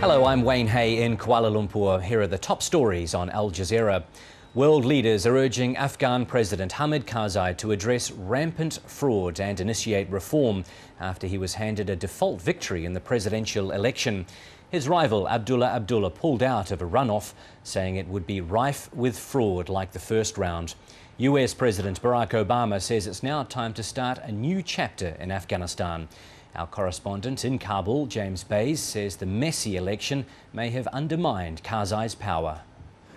Hello, I'm Wayne Hay in Kuala Lumpur. Here are the top stories on Al Jazeera. World leaders are urging Afghan President Hamid Karzai to address rampant fraud and initiate reform after he was handed a default victory in the presidential election. His rival Abdullah pulled out of a runoff, saying it would be rife with fraud like the first round. US President Barack Obama says it's now time to start a new chapter in Afghanistan. Our correspondent in Kabul, James Bays, says the messy election may have undermined Karzai's power.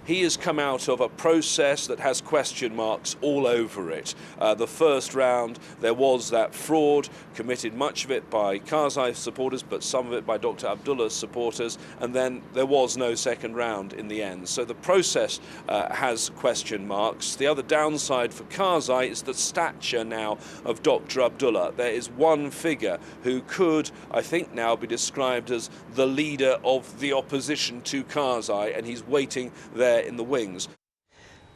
He has come out of a process that has question marks all over it. The first round, there was that fraud, committed much of it by Karzai supporters, but some of it by Dr. Abdullah's supporters, and then there was no second round in the end. So the process has question marks. The other downside for Karzai is the stature now of Dr. Abdullah. There is one figure who could, I think, now be described as the leader of the opposition to Karzai, and he's waiting there in the wings.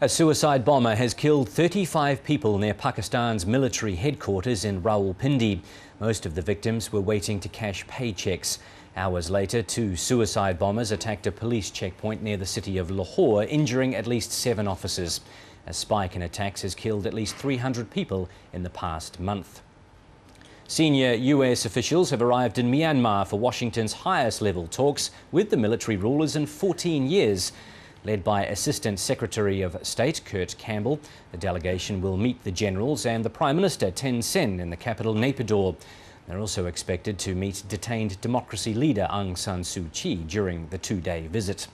A suicide bomber has killed 35 people near Pakistan's military headquarters in Rawalpindi. Most of the victims were waiting to cash paychecks. Hours later, two suicide bombers attacked a police checkpoint near the city of Lahore, injuring at least 7 officers. A spike in attacks has killed at least 300 people in the past month. Senior US officials have arrived in Myanmar for Washington's highest level talks with the military rulers in 14 years. Led by Assistant Secretary of State Kurt Campbell, the delegation will meet the generals and the Prime Minister Thein Sein in the capital Naypyidaw. They're also expected to meet detained democracy leader Aung San Suu Kyi during the 2-day visit.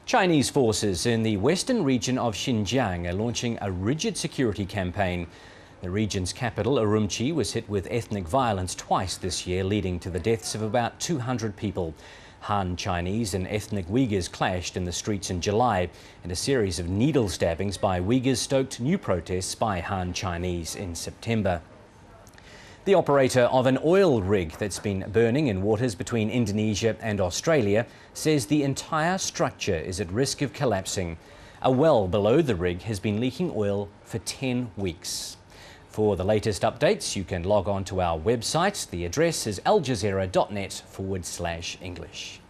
Chinese forces in the western region of Xinjiang are launching a rigid security campaign. The region's capital, Urumqi, was hit with ethnic violence twice this year, leading to the deaths of about 200 people. Han Chinese and ethnic Uyghurs clashed in the streets in July, and a series of needle stabbings by Uyghurs stoked new protests by Han Chinese in September. The operator of an oil rig that's been burning in waters between Indonesia and Australia says the entire structure is at risk of collapsing. A well below the rig has been leaking oil for 10 weeks. For the latest updates, you can log on to our website. The address is aljazeera.net/English.